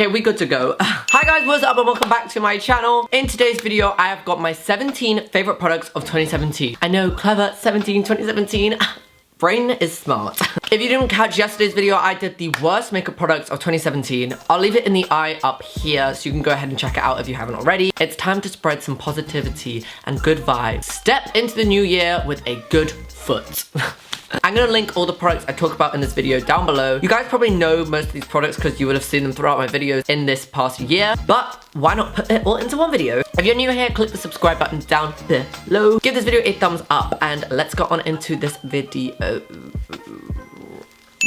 Okay, we good to go. Hi guys, what's up and welcome back to my channel. In today's video, I have got my 17 favorite products of 2017. I know, clever, 2017. Brain is smart. If you didn't catch yesterday's video, I did the worst makeup products of 2017. I'll leave it in the eye up here so you can go ahead and check it out if you haven't already. It's time to spread some positivity and good vibes. Step into the new year with a good foot. I'm gonna link all the products I talk about in this video down below. You guys probably know most of these products because you would have seen them throughout my videos in this past year, but why not put it all into one video? If you're new here, click the subscribe button down below. Give this video a thumbs up and let's get on into this video.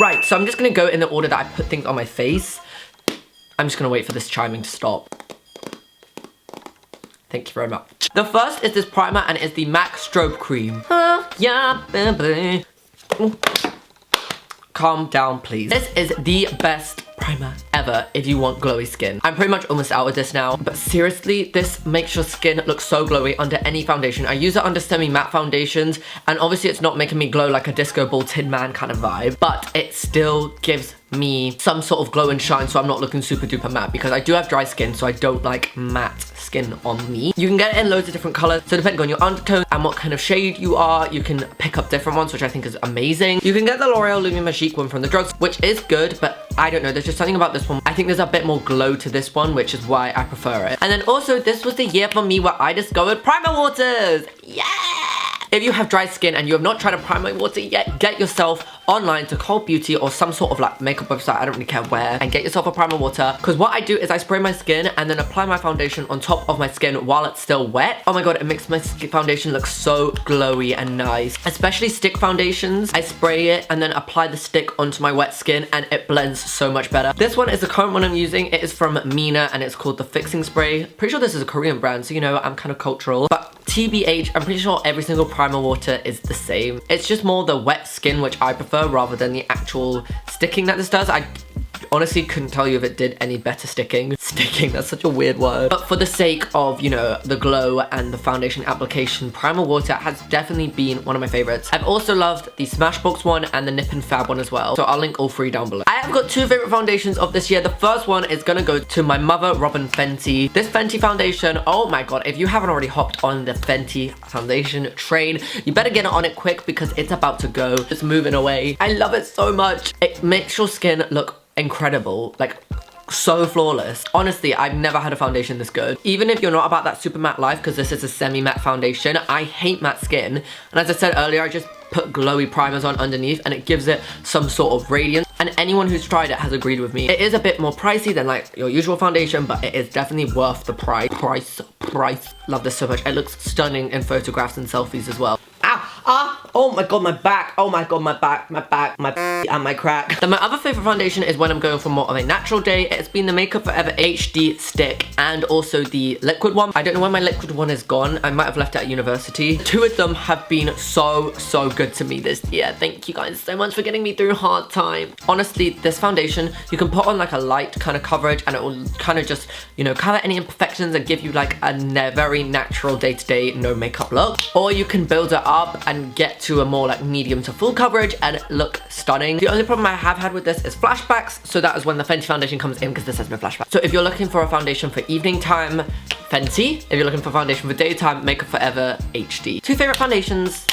Right, so I'm just gonna go in the order that I put things on my face. I'm just gonna wait for this chiming to stop. Thank you very much. The first is this primer and it's the MAC Strobe Cream. Yeah, baby. Calm down, please. This is the best primer ever if you want glowy skin. I'm pretty much almost out of this now, but seriously, this makes your skin look so glowy under any foundation. I use it under semi-matte foundations, and obviously it's not making me glow like a disco ball tin man kind of vibe, but it still gives me some sort of glow and shine so I'm not looking super duper matte, because I do have dry skin, so I don't like matte skin on me. You can get it in loads of different colors, so depending on your undertone and what kind of shade you are, you can pick up different ones, which I think is amazing. You can get the L'Oreal Lumiere Magique one from the drugs, which is good, but I don't know, there's just something about this one. I think there's a bit more glow to this one, which is why I prefer it. And then also, this was the year for me where I discovered primer waters. Yeah! If you have dry skin and you have not tried a primer water yet, get yourself online to Cult Beauty or some sort of like makeup website, I don't really care where, and get yourself a primer water. Because what I do is I spray my skin and then apply my foundation on top of my skin while it's still wet. Oh my god, it makes my foundation look so glowy and nice. Especially stick foundations. I spray it and then apply the stick onto my wet skin and it blends so much better. This one is the current one I'm using. It is from Mina and it's called the Fixing Spray. Pretty sure this is a Korean brand, so you know, I'm kind of cultural. But TBH, I'm pretty sure every single primer water is the same. It's just more the wet skin, which I prefer, rather than the actual sticking that this does. I honestly couldn't tell you if it did any better sticking. Sticking, that's such a weird word. But for the sake of, you know, the glow and the foundation application, primer water has definitely been one of my favorites. I've also loved the Smashbox one and the Nip and Fab one as well. So I'll link all three down below. I have got two favorite foundations of this year. The first one is gonna go to my Mother Robin Fenty. This Fenty foundation, oh my god, if you haven't already hopped on the Fenty foundation train, you better get on it quick because it's about to go. It's moving away. I love it so much. It makes your skin look incredible, like so flawless. Honestly, I've never had a foundation this good. Even if you're not about that super matte life, because this is a semi-matte foundation, I hate matte skin. And as I said earlier, I just put glowy primers on underneath and it gives it some sort of radiance. And anyone who's tried it has agreed with me. It is a bit more pricey than like your usual foundation, but it is definitely worth the price. Love this so much. It looks stunning in photographs and selfies as well. Oh my god, my back. Oh my god, my back, and my crack. Then my other favorite foundation is when I'm going for more of a natural day. It's been the Makeup Forever HD stick and also the liquid one. I don't know where my liquid one is gone. I might have left it at university. Two of them have been so good to me this year. Thank you guys so much for getting me through a hard time. Honestly, this foundation, you can put on like a light kind of coverage and it will kind of just, you know, cover any imperfections and give you like a very natural day-to-day no makeup look. Or you can build it up and get to a more like medium to full coverage and look stunning. The only problem I have had with this is flashbacks, so that is when the Fenty foundation comes in because this has no flashback. So if you're looking for a foundation for evening time, Fenty. If you're looking for a foundation for daytime, Makeup Forever HD. Two favorite foundations.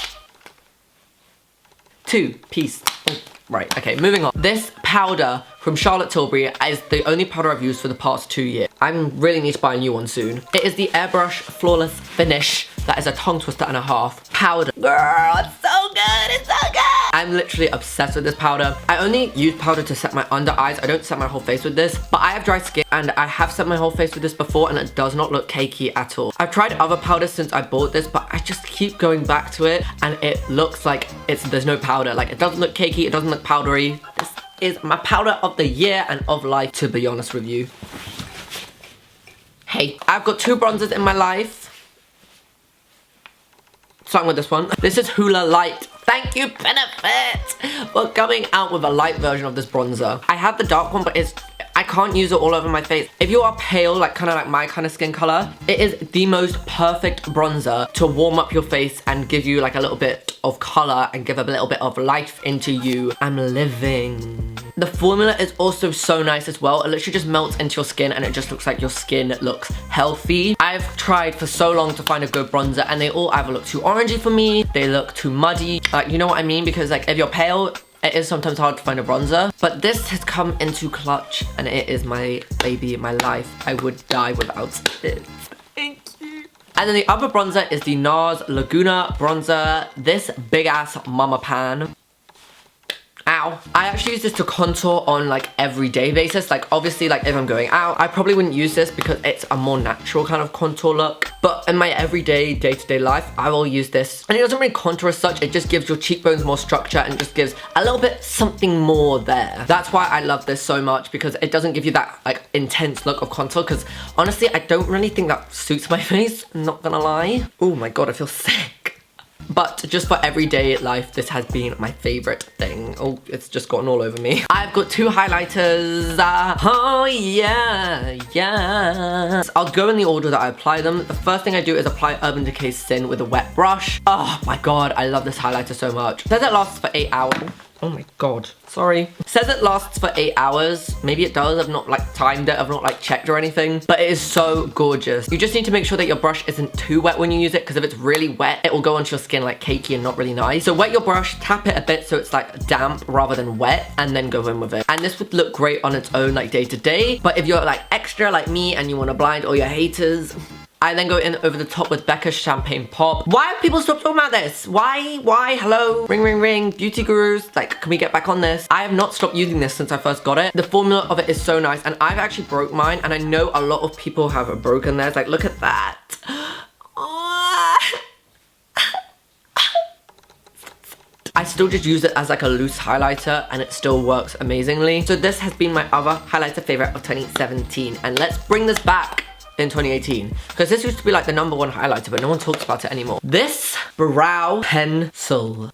Peace. Right, okay, moving on. This powder from Charlotte Tilbury is the only powder I've used for the past 2 years. I really need to buy a new one soon. It is the Airbrush Flawless Finish. That is a tongue twister and a half powder. Girl, it's so good, it's so good. I'm literally obsessed with this powder. I only use powder to set my under eyes. I don't set my whole face with this, but I have dry skin and I have set my whole face with this before and it does not look cakey at all. I've tried other powders since I bought this, but I just keep going back to it and it looks like there's no powder. Like, it doesn't look cakey, it doesn't look powdery. This is my powder of the year and of life, to be honest with you. Hey, I've got two bronzers in my life. Starting with this one. This is Hoola Light. Thank you, Benefit, for coming out with a light version of this bronzer. I have the dark one, but I can't use it all over my face. If you are pale, like kind of like my kind of skin color, it is the most perfect bronzer to warm up your face and give you like a little bit of color and give a little bit of life into you. I'm living. The formula is also so nice as well. It literally just melts into your skin and it just looks like your skin looks healthy. I've tried for so long to find a good bronzer and they all either look too orangey for me, they look too muddy. Like, you know what I mean? Because like if you're pale, it is sometimes hard to find a bronzer. But this has come into clutch and it is my baby, my life. I would die without it. Thank you. And then the other bronzer is the NARS Laguna bronzer. This big ass mama pan. Ow. I actually use this to contour on like everyday basis. Like obviously like if I'm going out, I probably wouldn't use this because it's a more natural kind of contour look. But in my everyday, day-to-day life, I will use this. And it doesn't really contour as such, it just gives your cheekbones more structure and just gives a little bit something more there. That's why I love this so much, because it doesn't give you that like intense look of contour, because honestly, I don't really think that suits my face, I'm not gonna lie. Oh my god, I feel sick. But just for everyday life, this has been my favorite thing. Oh, it's just gotten all over me. I've got two highlighters. Oh yeah, yes. I'll go in the order that I apply them. The first thing I do is apply Urban Decay Sin with a wet brush. Oh my god, I love this highlighter so much. It says it lasts for 8 hours. Oh my god, sorry. It says it lasts for 8 hours. Maybe it does, I've not like timed it, I've not like checked or anything. But it is so gorgeous. You just need to make sure that your brush isn't too wet when you use it, because if it's really wet, it will go onto your skin like cakey and not really nice. So wet your brush, tap it a bit so it's like damp rather than wet, and then go in with it. And this would look great on its own like day to day. But if you're like extra like me and you want to blind all your haters, I then go in over the top with Becca's Champagne Pop. Why have people stopped talking about this? Why? Hello? Ring, ring, ring. Beauty gurus. Like, can we get back on this? I have not stopped using this since I first got it. The formula of it is so nice, and I've actually broke mine, and I know a lot of people have broken theirs. Like, look at that. I still just use it as like a loose highlighter and it still works amazingly. So this has been my other highlighter favorite of 2017, and let's bring this back in 2018, because this used to be like the #1 highlighter, but no one talks about it anymore. This brow pencil.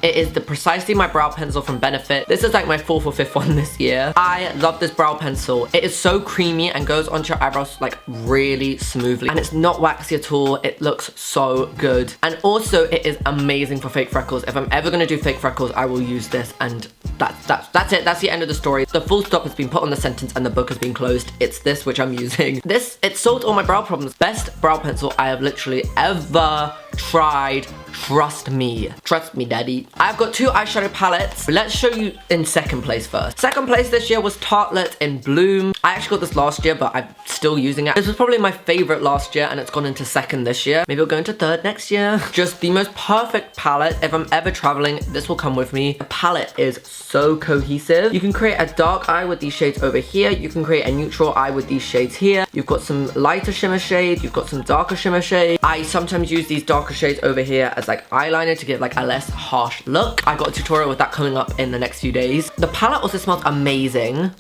It is precisely my brow pencil from Benefit. This is like my 4th or 5th one this year. I love this brow pencil. It is so creamy and goes onto your eyebrows like really smoothly. And it's not waxy at all. It looks so good. And also it is amazing for fake freckles. If I'm ever gonna do fake freckles, I will use this, and that's it. That's the end of the story. The full stop has been put on the sentence and the book has been closed. It's this which I'm using. This, it solved all my brow problems. Best brow pencil I have literally ever tried. Trust me. Trust me, daddy. I've got 2 eyeshadow palettes. Let's show you in second place first. Second place this year was Tartelette in Bloom. I actually got this last year, but I'm still using it. This was probably my favorite last year, and it's gone into second this year. Maybe it'll go into third next year. Just the most perfect palette. If I'm ever traveling, this will come with me. The palette is so cohesive. You can create a dark eye with these shades over here. You can create a neutral eye with these shades here. You've got some lighter shimmer shades. You've got some darker shimmer shades. I sometimes use these darker shades over here as like eyeliner to give like a less harsh look. I got a tutorial with that coming up in the next few days. The palette also smells amazing.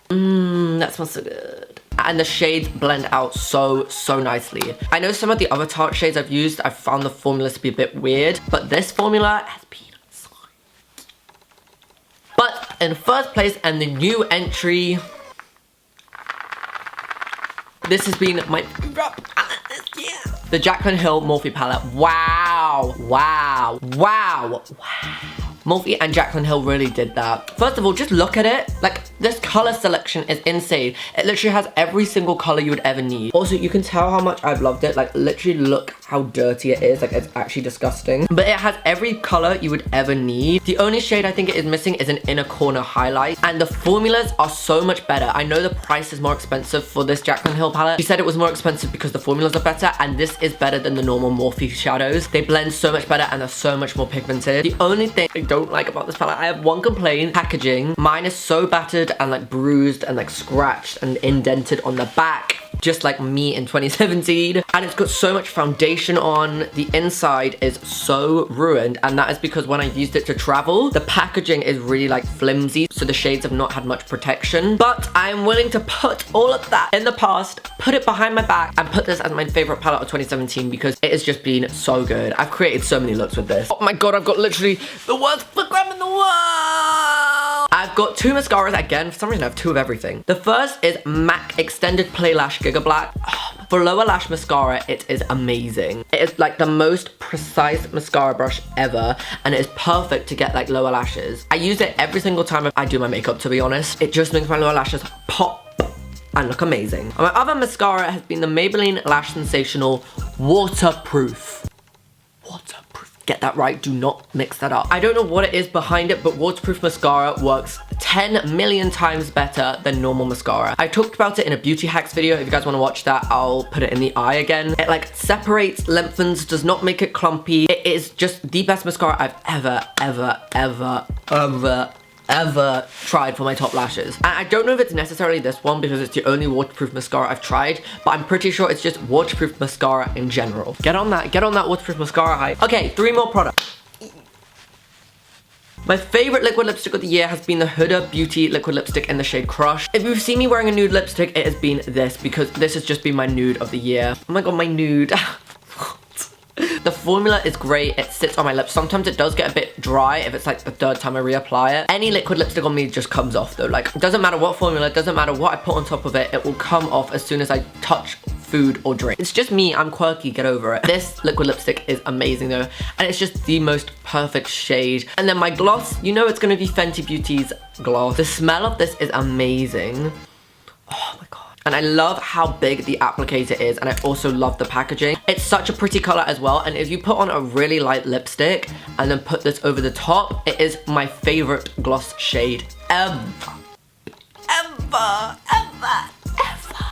That smells so good. And the shades blend out so nicely. I know some of the other Tarte shades I've used, I've found the formulas to be a bit weird, but this formula has been so. But in first place and the new entry, this has been my favorite palette this year. The Jaclyn Hill Morphe palette. Wow. Morphe and Jaclyn Hill really did that. First of all, just look at it. Like, this color selection is insane. It literally has every single color you would ever need. Also, you can tell how much I've loved it. Like, literally look how dirty it is. Like, it's actually disgusting. But it has every color you would ever need. The only shade I think it is missing is an inner corner highlight. And the formulas are so much better. I know the price is more expensive for this Jaclyn Hill palette. She said it was more expensive because the formulas are better, and this is better than the normal Morphe shadows. They blend so much better and they're so much more pigmented. The only thing I don't like about this palette, I have one complaint: packaging. Mine is so battered and like bruised and like scratched and indented on the back, just like me in 2017. And it's got so much foundation on. The inside is so ruined, and that is because when I used it to travel, the packaging is really like flimsy, so the shades have not had much protection. But I'm willing to put all of that in the past, put it behind my back, and put this as my favorite palette of 2017 because it has just been so good. I've created so many looks with this. Oh my god, I've got literally the worst program in the world. I've got 2 mascaras again. For some reason I have 2 of everything. The first is MAC Extended Play Lash Giga Black. Oh my For lower lash mascara, it is amazing. It is like the most precise mascara brush ever, and it is perfect to get like lower lashes. I use it every single time I do my makeup, to be honest. It just makes my lower lashes pop and look amazing. And my other mascara has been the Maybelline Lash Sensational Waterproof. Waterproof. Get that right, do not mix that up. I don't know what it is behind it, but waterproof mascara works 10 million times better than normal mascara. I talked about it in a beauty hacks video. If you guys want to watch that, I'll put it in the eye again. It like separates, lengthens, does not make it clumpy. It is just the best mascara I've ever tried for my top lashes. And I don't know if it's necessarily this one because it's the only waterproof mascara I've tried, but I'm pretty sure it's just waterproof mascara in general. Get on that waterproof mascara hype. Okay, 3 more products. My favorite liquid lipstick of the year has been the Huda Beauty liquid lipstick in the shade Crush. If you've seen me wearing a nude lipstick, it has been this, because this has just been my nude of the year. Oh my god, my nude. The formula is great, it sits on my lips. Sometimes it does get a bit dry if it's like the 3rd time I reapply it. Any liquid lipstick on me just comes off though. Like, it doesn't matter what formula, it doesn't matter what I put on top of it, it will come off as soon as I touch food or drink. It's just me, I'm quirky, get over it. This liquid lipstick is amazing though, and it's just the most perfect shade. And then my gloss, you know it's gonna be Fenty Beauty's gloss. The smell of this is amazing. Oh my god. And I love how big the applicator is, and I also love the packaging. It's such a pretty color as well, and if you put on a really light lipstick and then put this over the top, it is my favorite gloss shade ever.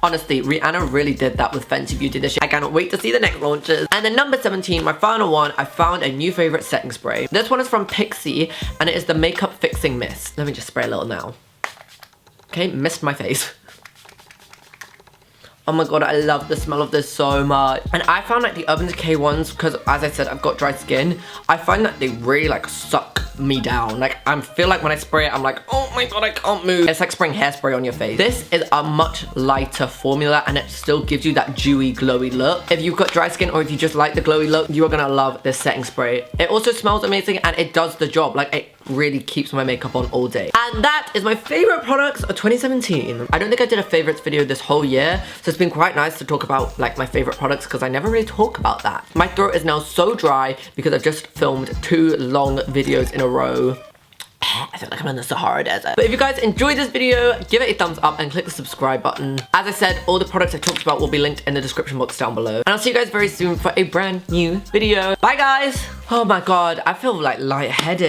Honestly, Rihanna really did that with Fenty Beauty this year. I cannot wait to see the next launches. And then number 17, my final one, I found a new favorite setting spray. This one is from Pixi, and it is the Makeup Fixing Mist. Let me just spray a little now. Okay, missed my face. Oh my god, I love the smell of this so much. And I found like the Urban Decay ones, because as I said, I've got dry skin, I find that they really like suck me down. Like, I feel like when I spray it, I'm like, oh my god, I can't move. It's like spraying hairspray on your face. This is a much lighter formula, and it still gives you that dewy, glowy look. If you've got dry skin, or if you just like the glowy look, you are gonna love this setting spray. It also smells amazing, and it does the job. Like, it really keeps my makeup on all day. And that is my favorite products of 2017. I don't think I did a favorites video this whole year, so it's been quite nice to talk about like my favorite products, because I never really talk about that. My throat is now so dry because I've just filmed 2 long videos in a row. I feel like I'm in the Sahara Desert. But if you guys enjoyed this video, give it a thumbs up and click the subscribe button. As I said, all the products I talked about will be linked in the description box down below. And I'll see you guys very soon for a brand new video. Bye guys! Oh my god, I feel like lightheaded.